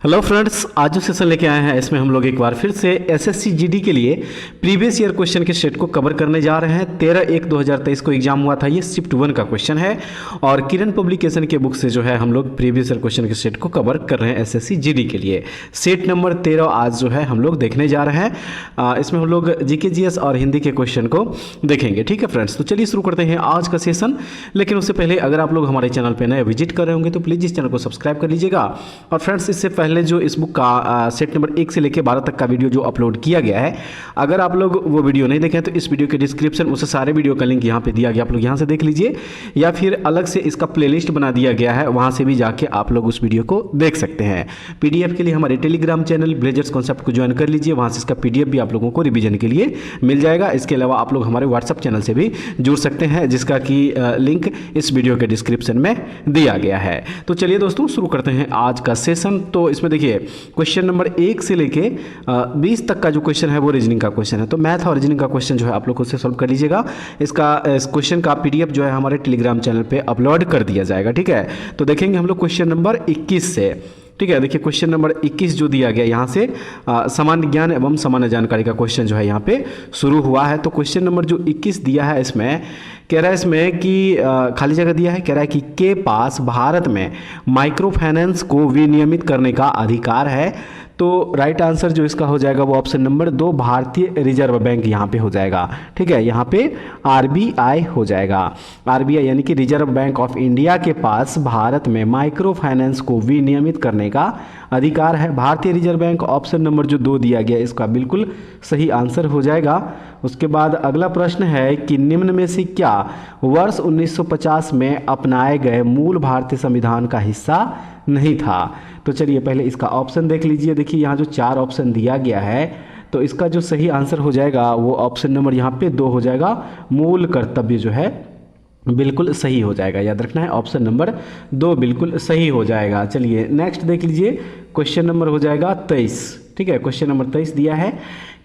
Hello friends, आज जो session लेके आए हैं इसमें हम लोग एक बार फिर से एसएससी जीडी के लिए प्रीवियस ईयर क्वेश्चन के सेट को कवर करने जा रहे हैं। 13/1/2023 को एग्जाम हुआ था, ये शिफ्ट 1 का क्वेश्चन है और किरण पब्लिकेशन के बुक से जो है हम लोग प्रीवियस ईयर क्वेश्चन के सेट को कवर कर रहे हैं एसएससी जीडी के लिए। सेट नंबर 13 आज जो है हम लोग देखने जा रहे हैं। इसमें हम लोग जीके जीएस और हिंदी के क्वेश्चन को देखेंगे। ठीक है फ्रेंड्स, तो चलिए शुरू करते हैं आज का सेशन। लेकिन उससे पहले अगर आप लोग हमारे चैनल पर नए विजिट कर रहे होंगे तो प्लीज़ इस चैनल को सब्सक्राइब कर लीजिएगा। और फ्रेंड्स, इससे पहले जो इस बुक का सेट नंबर 1 से लेकर 12 तक का वीडियो जो अपलोड किया गया है, अगर आप लोग वो वीडियो नहीं देखें तो इस वीडियो के डिस्क्रिप्शन उस सारे वीडियो का लिंक यहाँ पे दिया गया, आप लोग यहाँ से देख लीजिए, या फिर अलग से इसका प्लेलिस्ट बना दिया गया है, वहाँ से भी जाके आप लोग उस वीडियो को देख सकते हैं। पीडीएफ के लिए हमारे टेलीग्राम चैनल ब्लेजर्स कॉन्सेप्ट को ज्वाइन कर लीजिए, वहाँ से इसका पीडीएफ भी आप लोगों को रिवीजन के लिए मिल जाएगा। इसके अलावा आप लोग हमारे व्हाट्सअप चैनल से भी जुड़ सकते हैं, जिसका कि लिंक इस वीडियो के डिस्क्रिप्शन में दिया गया है। तो चलिए दोस्तों शुरू करते हैं आज का सेशन। तो इसमें देखिए क्वेश्चन नंबर 1 से लेके 20 तक का जो क्वेश्चन है वो रीजनिंग का क्वेश्चन है। तो मैथ और रीजनिंग का क्वेश्चन जो है आप लोग खुद से सॉल्व कर लीजिएगा। इस क्वेश्चन का पीडीएफ जो है हमारे टेलीग्राम चैनल पे अपलोड कर दिया जाएगा। ठीक है, तो देखेंगे हम लोग क्वेश्चन नंबर 21 से। ठीक है, देखिए क्वेश्चन नंबर 21 जो दिया गया यहाँ से सामान्य ज्ञान एवं सामान्य जानकारी का क्वेश्चन जो है यहाँ पे शुरू हुआ है। तो क्वेश्चन नंबर जो 21 दिया है इसमें कह रहा है इसमें कि खाली जगह दिया है, कह रहा है कि के पास भारत में माइक्रो फाइनेंस को विनियमित करने का अधिकार है। तो राइट आंसर जो इसका हो जाएगा वो ऑप्शन नंबर 2 भारतीय रिजर्व बैंक यहाँ पे हो जाएगा। ठीक है, यहाँ पे आरबीआई हो जाएगा। आरबीआई यानी कि रिजर्व बैंक ऑफ इंडिया के पास भारत में माइक्रो फाइनेंस को विनियमित करने का अधिकार है। भारतीय रिजर्व बैंक ऑप्शन नंबर जो 2 दिया गया इसका बिल्कुल सही आंसर हो जाएगा। उसके बाद अगला प्रश्न है कि निम्न में से क्या वर्ष 1950 में अपनाए गए मूल भारतीय संविधान का हिस्सा नहीं था। तो चलिए पहले इसका ऑप्शन देख लीजिए। देखिए यहाँ जो 4 ऑप्शन दिया गया है तो इसका जो सही आंसर हो जाएगा वो ऑप्शन नंबर यहाँ पे 2 हो जाएगा। मूल कर्तव्य जो है बिल्कुल सही हो जाएगा, याद रखना है ऑप्शन नंबर 2 बिल्कुल सही हो जाएगा। चलिए नेक्स्ट देख लीजिए, क्वेश्चन नंबर हो जाएगा 23। ठीक है, क्वेश्चन नंबर 23 दिया है,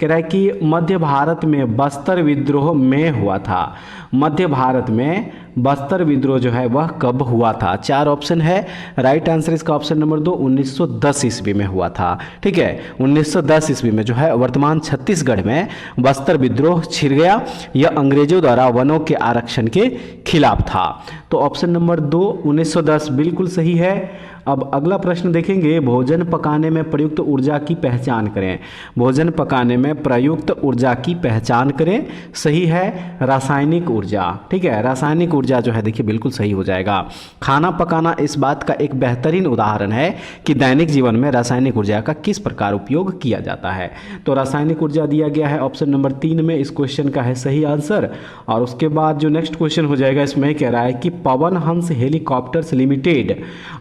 कह रहा है कि मध्य भारत में बस्तर विद्रोह में हुआ था। मध्य भारत में बस्तर विद्रोह जो है वह कब हुआ था। 4 ऑप्शन है, राइट आंसर इसका ऑप्शन नंबर 2 1910 ईस्वी में हुआ था। ठीक है, 1910 ईस्वी में जो है वर्तमान छत्तीसगढ़ में बस्तर विद्रोह छिड़ गया। यह अंग्रेजों द्वारा वनों के आरक्षण के खिलाफ था। तो ऑप्शन नंबर 2 1910 बिल्कुल सही है। अब अगला प्रश्न देखेंगे, भोजन पकाने में प्रयुक्त ऊर्जा की पहचान करें। भोजन पकाने में प्रयुक्त ऊर्जा की पहचान करें। सही है रासायनिक ऊर्जा। ठीक है, रासायनिक ऊर्जा जो है देखिए बिल्कुल सही हो जाएगा। खाना पकाना इस बात का एक बेहतरीन उदाहरण है कि दैनिक जीवन में रासायनिक ऊर्जा का किस प्रकार उपयोग किया जाता है। तो रासायनिक ऊर्जा दिया गया है ऑप्शन नंबर 3 में, इस क्वेश्चन का है सही आंसर। और उसके बाद जो नेक्स्ट क्वेश्चन हो जाएगा इसमें कह रहा है कि पवन हंस हेलीकॉप्टर्स लिमिटेड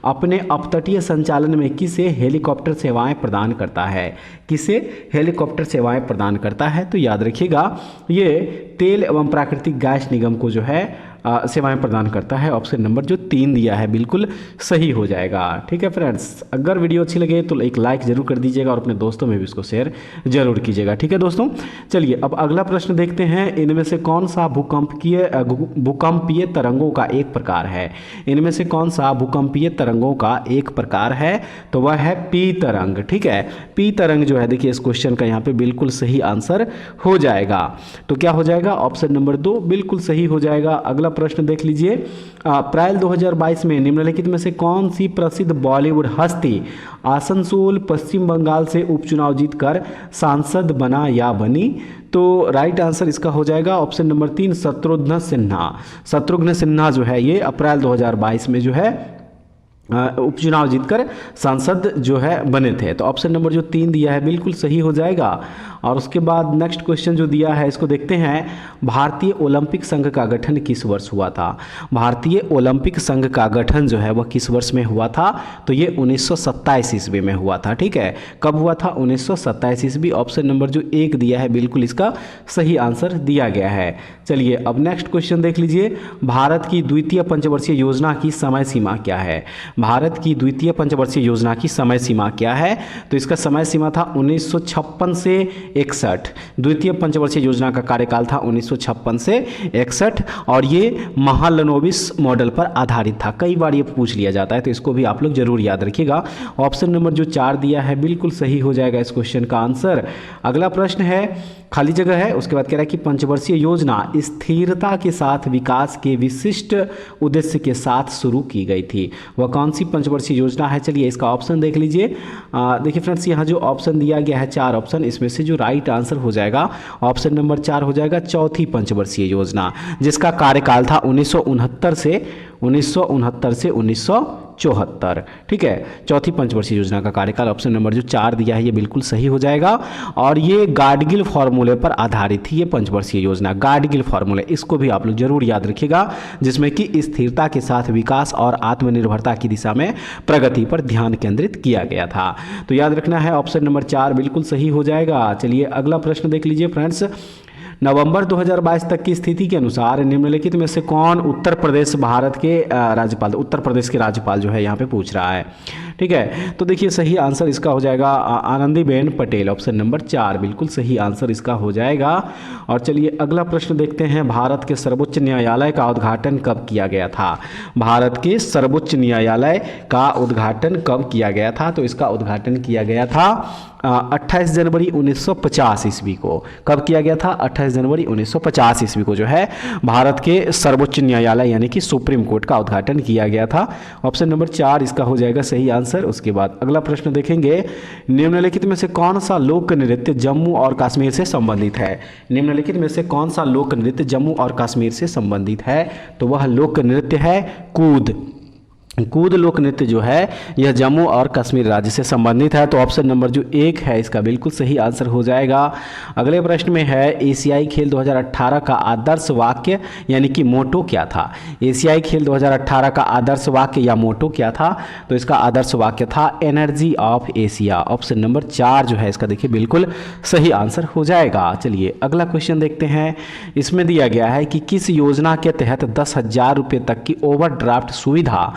अपने अपतटीय संचालन में किसे हेलीकॉप्टर सेवाएं प्रदान करता है। किसे हेलीकॉप्टर सेवाएं प्रदान करता है। तो याद रखिएगा ये तेल एवं प्राकृतिक गैस निगम को जो है सेवाएं प्रदान करता है। ऑप्शन नंबर जो 3 दिया है बिल्कुल सही हो जाएगा। ठीक है फ्रेंड्स, अगर वीडियो अच्छी लगे तो एक लाइक जरूर कर दीजिएगा और अपने दोस्तों में भी इसको शेयर जरूर कीजिएगा। ठीक है दोस्तों, चलिए अब अगला प्रश्न देखते हैं, इनमें से कौन सा भूकंपीय तरंगों का एक प्रकार है। इनमें से कौन सा भूकंपीय तरंगों का एक प्रकार है। तो वह है पी तरंग। ठीक है, पी तरंग जो है देखिए इस क्वेश्चन का यहाँ पे बिल्कुल सही आंसर हो जाएगा। तो क्या हो जाएगा, ऑप्शन नंबर 2 बिल्कुल सही हो जाएगा। अगला प्रश्न देख लीजिए, अप्रैल 2022 में निम्नलिखित में से कौन सी प्रसिद्ध बॉलीवुड हस्ती आसनसोल पश्चिम बंगाल से उपचुनाव जीतकर सांसद बना या बनी। तो राइट आंसर इसका हो जाएगा ऑप्शन नंबर 3 शत्रुघ्न सिन्हा। शत्रुघ्न सिन्हा जो है ये अप्रैल 2022 में जो है उपचुनाव जीतकर सांसद जो है बने थे। तो ऑप्शन नंबर जो 3 दिया है बिल्कुल सही हो जाएगा। और उसके बाद नेक्स्ट क्वेश्चन जो दिया है इसको देखते हैं, भारतीय ओलंपिक संघ का गठन किस वर्ष हुआ था। भारतीय ओलंपिक संघ का गठन जो है वह किस वर्ष में हुआ था। तो ये 1927 ईस्वी में हुआ था। ठीक है, कब हुआ था 1927 ईस्वी। ऑप्शन नंबर जो 1 दिया है बिल्कुल इसका सही आंसर दिया गया है। चलिए अब नेक्स्ट क्वेश्चन देख लीजिए, भारत की द्वितीय पंचवर्षीय योजना की समय सीमा क्या है। भारत की द्वितीय पंचवर्षीय योजना की समय सीमा क्या है? तो इसका समय सीमा था 1956 से 61। द्वितीय पंचवर्षीय योजना का कार्यकाल था 1956 से 61 और ये महालनोबिस मॉडल पर आधारित था। कई बार ये पूछ लिया जाता है, तो इसको भी आप लोग जरूर याद रखिएगा। ऑप्शन नंबर जो 4 दिया है बिल्कुल सही हो जाएगा इस क्वेश्चन का आंसर। अगला प्रश्न है, खाली जगह है, उसके बाद कह रहा है कि पंचवर्षीय योजना स्थिरता के साथ विकास के विशिष्ट उद्देश्य के साथ शुरू की गई थी। वह कौन सी पंचवर्षीय योजना है? चलिए इसका ऑप्शन देख लीजिए। देखिए फ्रेंड्स, यहाँ जो ऑप्शन दिया गया है 4 ऑप्शन, इसमें से जो राइट आंसर हो जाएगा ऑप्शन नंबर 4 हो जाएगा, चौथी पंचवर्षीय योजना, जिसका कार्यकाल था 1969 से 1974। ठीक है, चौथी पंचवर्षीय योजना का कार्यकाल ऑप्शन नंबर जो 4 दिया है ये बिल्कुल सही हो जाएगा। और ये गाडगिल फॉर्मूले पर आधारित थी, ये पंचवर्षीय योजना गाडगिल फॉर्मूले, इसको भी आप लोग जरूर याद रखिएगा, जिसमें कि स्थिरता के साथ विकास और आत्मनिर्भरता की दिशा में प्रगति पर ध्यान केंद्रित किया गया था। तो याद रखना है ऑप्शन नंबर 4 बिल्कुल सही हो जाएगा। चलिए अगला प्रश्न देख लीजिए फ्रेंड्स। नवंबर 2022 तक की स्थिति के अनुसार निम्नलिखित में से कौन उत्तर प्रदेश भारत के राज्यपाल, उत्तर प्रदेश के राज्यपाल जो है यहाँ पे पूछ रहा है। ठीक है, तो देखिए सही आंसर इसका हो जाएगा आनंदीबेन पटेल, ऑप्शन नंबर 4 बिल्कुल सही आंसर इसका हो जाएगा। और चलिए अगला प्रश्न देखते हैं, भारत के सर्वोच्च न्यायालय का उद्घाटन कब किया गया था? भारत के सर्वोच्च न्यायालय का उद्घाटन कब किया गया था? तो इसका उद्घाटन किया गया था 28 जनवरी 1950 ईस्वी को। कब किया गया था? 28 जनवरी 1950 ईस्वी को जो है भारत के सर्वोच्च न्यायालय यानी कि सुप्रीम कोर्ट का उद्घाटन किया गया था। ऑप्शन नंबर 4 इसका हो जाएगा सही आंसर। उसके बाद अगला प्रश्न देखेंगे, निम्नलिखित में से कौन सा लोक नृत्य जम्मू और कश्मीर से संबंधित है? निम्नलिखित में से कौन सा लोक नृत्य जम्मू और कश्मीर से संबंधित है? तो वह लोक नृत्य है कूद। कूद लोक नृत्य जो है यह जम्मू और कश्मीर राज्य से संबंधित है। तो ऑप्शन नंबर जो 1 है इसका बिल्कुल सही आंसर हो जाएगा। अगले प्रश्न में है, एशियाई खेल 2018 का आदर्श वाक्य यानी कि मोटो क्या था? एशियाई खेल 2018 का आदर्श वाक्य या मोटो क्या था? तो इसका आदर्श वाक्य था energy of Asia. Option number 4 जो है इसका देखिए बिल्कुल सही आंसर हो जाएगा। चलिए अगला क्वेश्चन देखते हैं। इसमें दिया गया है कि किस योजना के तहत 10,000 रुपये तक की ओवरड्राफ्ट सुविधा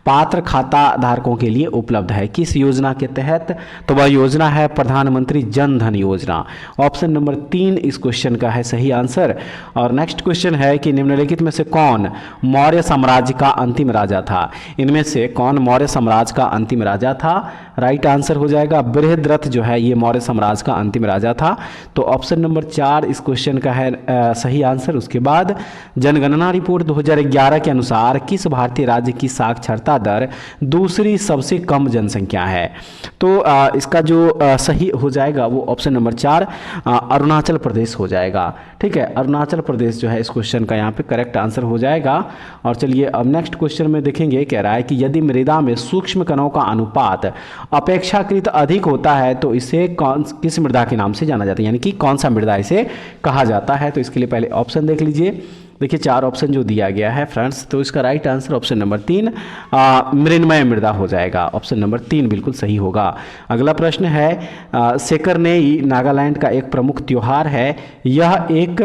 पात्र खाता धारकों के लिए उपलब्ध है? किस योजना के तहत? तो वह योजना है प्रधानमंत्री जन धन योजना। ऑप्शन नंबर 3 इस क्वेश्चन का है सही आंसर। और नेक्स्ट क्वेश्चन है कि निम्नलिखित में से कौन मौर्य साम्राज्य का अंतिम राजा था? इनमें से कौन मौर्य साम्राज्य का अंतिम राजा था? राइट आंसर हो जाएगा बृहद्रथ जो है ये मौर्य साम्राज्य का अंतिम राजा था। तो ऑप्शन नंबर 4 इस क्वेश्चन का है सही आंसर। उसके बाद जनगणना रिपोर्ट 2011 के अनुसार किस भारतीय राज्य की साक्षरता दर दूसरी सबसे कम जनसंख्या है? तो इसका जो सही हो जाएगा वो ऑप्शन नंबर 4 अरुणाचल प्रदेश हो जाएगा। ठीक है, अरुणाचल प्रदेश जो है इस क्वेश्चन का यहाँ पे करेक्ट आंसर हो जाएगा। और चलिए अब नेक्स्ट क्वेश्चन में देखेंगे, कह रहा है कि यदि मृदा में सूक्ष्म कणों का अनुपात अपेक्षाकृत अधिक होता है तो इसे किस मृदा के नाम से जाना जाता है, यानी कि कौन सा मृदा इसे कहा जाता है? तो इसके लिए पहले ऑप्शन देख लीजिए। देखिए 4 ऑप्शन जो दिया गया है फ्रेंड्स, तो इसका राइट आंसर ऑप्शन नंबर 3 मृण्मय मृदा हो जाएगा। ऑप्शन नंबर 3 बिल्कुल सही होगा। अगला प्रश्न है, सेकरनेई नागालैंड का एक प्रमुख त्योहार है। यह एक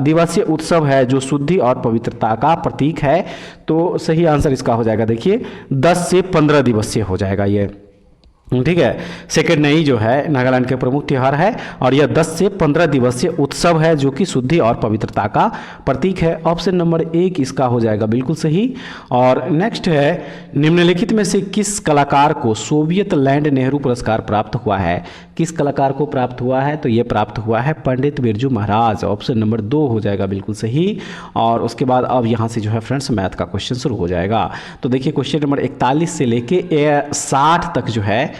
दिवसीय उत्सव है जो शुद्धि और पवित्रता का प्रतीक है। तो सही आंसर इसका हो जाएगा देखिए 10 से 15 दिवसीय हो जाएगा ये। ठीक है, सेकरनेई जो है नागालैंड के प्रमुख त्यौहार है और यह 10 से 15 दिवसीय उत्सव है जो कि शुद्धि और पवित्रता का प्रतीक है। ऑप्शन नंबर 1 इसका हो जाएगा बिल्कुल सही। और नेक्स्ट है, निम्नलिखित में से किस कलाकार को सोवियत लैंड नेहरू पुरस्कार प्राप्त हुआ है? किस कलाकार को प्राप्त हुआ है? तो ये प्राप्त हुआ है पंडित बिरजू महाराज। ऑप्शन नंबर 2 हो जाएगा बिल्कुल सही। और उसके बाद अब यहाँ से जो है फ्रेंड्स मैथ का क्वेश्चन शुरू हो जाएगा। तो देखिए क्वेश्चन नंबर 41 से लेके 60 तक जो है,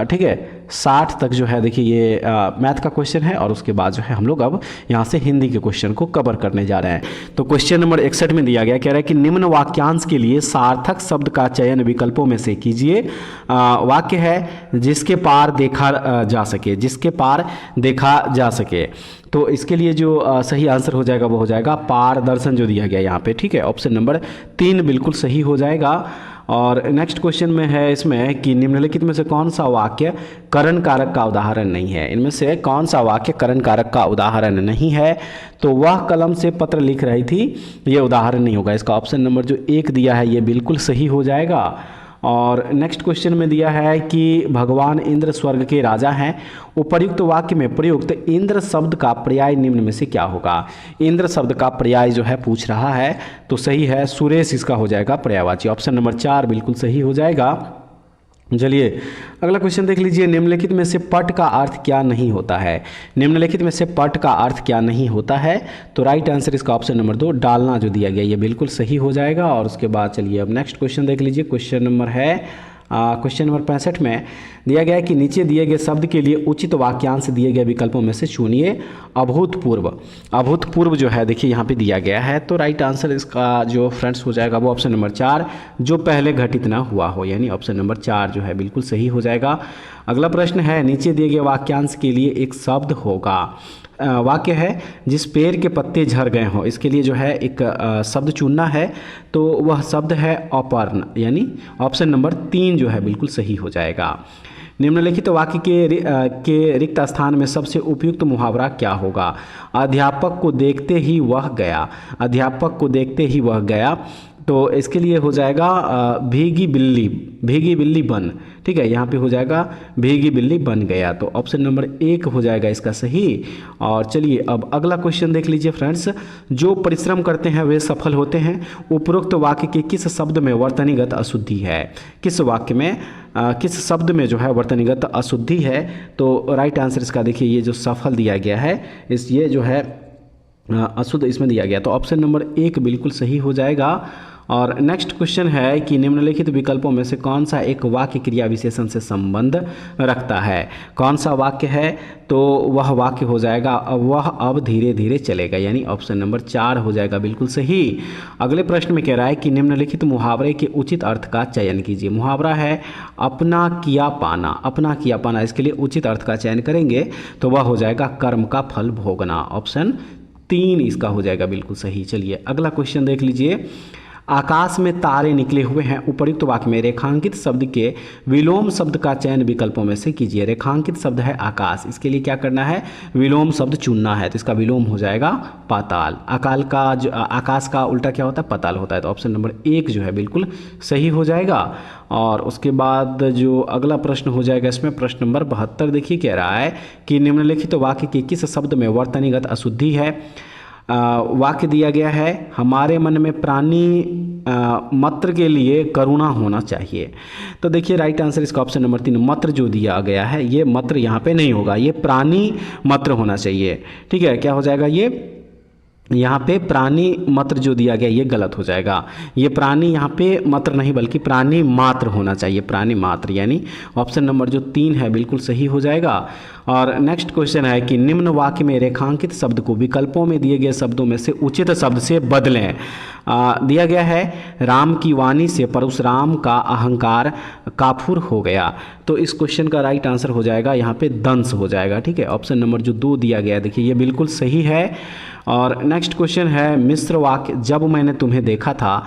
ठीक है 60 तक जो है देखिए ये मैथ का क्वेश्चन है। और उसके बाद जो है हम लोग अब यहाँ से हिंदी के क्वेश्चन को कवर करने जा रहे हैं। तो क्वेश्चन नंबर 61 में दिया गया, कह रहा है कि निम्न वाक्यांश के लिए सार्थक शब्द का चयन विकल्पों में से कीजिए। वाक्य है जिसके पार देखा जा सके, जिसके पार देखा जा सके। तो इसके लिए जो सही आंसर हो जाएगा वो हो जाएगा पारदर्शन जो दिया गया यहाँ पे। ठीक है, ऑप्शन नंबर 3 बिल्कुल सही हो जाएगा। और नेक्स्ट क्वेश्चन में है इसमें कि निम्नलिखित में से कौन सा वाक्य करण कारक का उदाहरण नहीं है? इनमें से कौन सा वाक्य करण कारक का उदाहरण नहीं है? तो वह कलम से पत्र लिख रही थी, ये उदाहरण नहीं होगा। इसका ऑप्शन नंबर जो 1 दिया है ये बिल्कुल सही हो जाएगा। और नेक्स्ट क्वेश्चन में दिया है कि भगवान इंद्र स्वर्ग के राजा हैं, उपर्युक्त वाक्य में प्रयुक्त इंद्र शब्द का पर्याय निम्न में से क्या होगा। इंद्र शब्द का पर्याय जो है पूछ रहा है, तो सही है सुरेश इसका हो जाएगा पर्यायवाची। ऑप्शन नंबर 4 बिल्कुल सही हो जाएगा। चलिए अगला क्वेश्चन देख लीजिए। निम्नलिखित में से पट का अर्थ क्या नहीं होता है। निम्नलिखित में से पट का अर्थ क्या नहीं होता है, तो राइट आंसर इसका ऑप्शन नंबर 2 डालना जो दिया गया ये बिल्कुल सही हो जाएगा। और उसके बाद चलिए अब नेक्स्ट क्वेश्चन देख लीजिए। क्वेश्चन नंबर 65 में दिया गया है कि नीचे दिए गए शब्द के लिए उचित वाक्यांश दिए गए विकल्पों में से चुनिए। अभूतपूर्व, अभूतपूर्व जो है देखिए यहाँ पे दिया गया है, तो राइट आंसर इसका जो फ्रेंड्स हो जाएगा वो ऑप्शन नंबर 4 जो पहले घटित ना हुआ हो, यानी ऑप्शन नंबर 4 जो है बिल्कुल सही हो जाएगा। अगला प्रश्न है नीचे दिए गए वाक्यांश के लिए एक शब्द होगा। वाक्य है जिस पेड़ के पत्ते झड़ गए हों, इसके लिए जो है एक शब्द चुनना है, तो वह शब्द है अपर्ण, यानी ऑप्शन नंबर 3 जो है बिल्कुल सही हो जाएगा। निम्नलिखित वाक्य के रिक्त स्थान में सबसे उपयुक्त मुहावरा क्या होगा। अध्यापक को देखते ही वह गया, अध्यापक को देखते ही वह गया, तो इसके लिए हो जाएगा भीगी बिल्ली बन, ठीक है, यहाँ पे हो जाएगा भीगी बिल्ली बन गया, तो ऑप्शन नंबर 1 हो जाएगा इसका सही। और चलिए अब अगला क्वेश्चन देख लीजिए फ्रेंड्स। जो परिश्रम करते हैं वे सफल होते हैं, उपरोक्त वाक्य के किस शब्द में वर्तनीगत अशुद्धि है। किस वाक्य में किस शब्द में जो है वर्तनीगत अशुद्धि है, तो राइट आंसर इसका देखिए ये जो सफल दिया गया है ये जो है अशुद्ध इसमें दिया गया, तो ऑप्शन नंबर 1 बिल्कुल सही हो जाएगा। और नेक्स्ट क्वेश्चन है कि निम्नलिखित विकल्पों में से कौन सा एक वाक्य क्रिया विशेषण से संबंध रखता है। कौन सा वाक्य है, तो वह वाक्य हो जाएगा वह अब धीरे धीरे चलेगा, यानी ऑप्शन नंबर 4 हो जाएगा बिल्कुल सही। अगले प्रश्न में कह रहा है कि निम्नलिखित मुहावरे के उचित अर्थ का चयन कीजिए। मुहावरा है अपना किया पाना, अपना किया पाना, इसके लिए उचित अर्थ का चयन करेंगे तो वह हो जाएगा कर्म का फल भोगना, ऑप्शन 3 इसका हो जाएगा बिल्कुल सही। चलिए अगला क्वेश्चन देख लीजिए। आकाश में तारे निकले हुए हैं, उपर्युक्त वाक्य में रेखांकित शब्द के विलोम शब्द का चयन विकल्पों में से कीजिए। रेखांकित शब्द है आकाश, इसके लिए क्या करना है, विलोम शब्द चुनना है, तो इसका विलोम हो जाएगा पाताल। अकाल का जो आकाश का उल्टा क्या होता है, पाताल होता है, तो ऑप्शन नंबर 1 जो है बिल्कुल सही हो जाएगा। और उसके बाद जो अगला प्रश्न हो जाएगा इसमें प्रश्न नंबर 72 देखिए कह रहा है कि निम्नलिखित वाक्य के किस शब्द में वर्तनीगत अशुद्धि है। वाक्य दिया गया है हमारे मन में प्राणी मात्र के लिए करुणा होना चाहिए, तो देखिए राइट आंसर इसका ऑप्शन नंबर 3 मात्र जो दिया गया है ये मात्र यहाँ पे नहीं होगा, ये प्राणी मात्र होना चाहिए, ठीक है, क्या हो जाएगा ये यहाँ पे प्राणी मात्र जो दिया गया ये गलत हो जाएगा। ये प्राणी यहाँ पे मात्र नहीं बल्कि प्राणी मात्र होना चाहिए, प्राणी मात्र, यानी ऑप्शन नंबर जो 3 है बिल्कुल सही हो जाएगा। और नेक्स्ट क्वेश्चन है कि निम्न वाक्य में रेखांकित शब्द को विकल्पों में दिए गए शब्दों में से उचित शब्द से बदलें। दिया गया है राम की वाणी से परशुराम का अहंकार काफुर हो गया, तो इस क्वेश्चन का राइट आंसर हो जाएगा यहाँ पे दंश हो जाएगा, ठीक है, ऑप्शन नंबर जो 2 दिया गया है देखिए ये बिल्कुल सही है। और नेक्स्ट क्वेश्चन है मिश्र वाक्य जब मैंने तुम्हें देखा था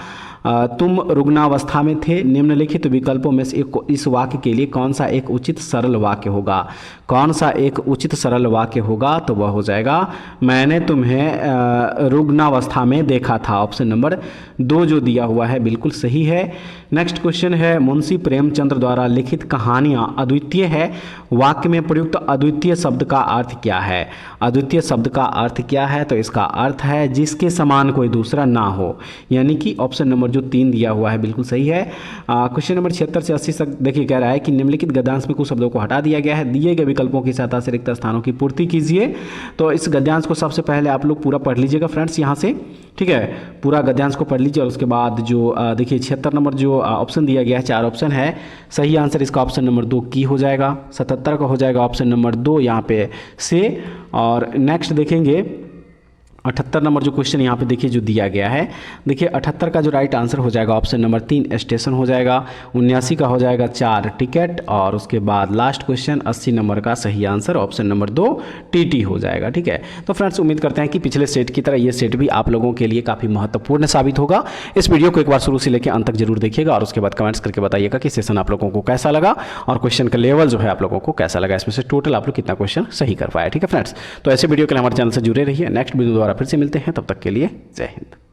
तुम रुग्णावस्था में थे, निम्नलिखित विकल्पों में से इस वाक्य के लिए कौन सा एक उचित सरल वाक्य होगा। कौन सा एक उचित सरल वाक्य होगा, तो वह हो जाएगा मैंने तुम्हें रुग्णावस्था में देखा था, ऑप्शन नंबर 2 जो दिया हुआ है बिल्कुल सही है। नेक्स्ट क्वेश्चन है मुंशी प्रेमचंद्र द्वारा लिखित कहानियाँ अद्वितीय है, वाक्य में प्रयुक्त अद्वितीय शब्द का अर्थ क्या है। अद्वितीय शब्द का अर्थ क्या है, तो इसका अर्थ है जिसके समान कोई दूसरा ना हो, यानी कि ऑप्शन नंबर जो 3 दिया हुआ है बिल्कुल सही है। क्वेश्चन नंबर 76 से 80 तक देखिए कह रहा है कि निम्नलिखित गद्यांश में कुछ शब्दों को हटा दिया गया है, दिए गए विकल्पों की सहायता से रिक्त स्थानों की पूर्ति कीजिए। तो इस गद्यांश को सबसे पहले आप लोग पूरा पढ़ लीजिएगा फ्रेंड्स यहाँ से, ठीक है, पूरा गद्यांश को पढ़ लीजिए। और उसके बाद जो देखिए 76 नंबर जो ऑप्शन दिया गया है 4 ऑप्शन है, सही आंसर इसका ऑप्शन नंबर 2 की हो जाएगा। 77 का हो जाएगा ऑप्शन नंबर 2 यहाँ पे से। और नेक्स्ट देखेंगे 78 नंबर जो क्वेश्चन यहाँ पे देखिए जो दिया गया है, देखिए 78 का जो राइट आंसर हो जाएगा ऑप्शन नंबर 3 स्टेशन हो जाएगा। 79 का हो जाएगा 4 टिकट। और उसके बाद लास्ट क्वेश्चन 80 नंबर का सही आंसर ऑप्शन नंबर 2 टीटी हो जाएगा, ठीक है। तो फ्रेंड्स उम्मीद करते हैं कि पिछले सेट की तरह ये सेट भी आप लोगों के लिए काफ़ी महत्वपूर्ण साबित होगा। इस वीडियो को एक बार शुरू से लेकर अंत तक जरूर देखिएगा और उसके बाद कमेंट्स करके बताइएगा कि सेशन आप लोगों को कैसा लगा और क्वेश्चन का लेवल जो है आप लोगों को कैसा लगा, इसमें से टोटल आप लोग कितना क्वेश्चन सही कर पाए, ठीक है फ्रेंड्स। तो ऐसे वीडियो के लिए हमारे चैनल से जुड़े रहिए। नेक्स्ट वीडियो द्वारा फिर से मिलते हैं, तब तक के लिए जय हिंद।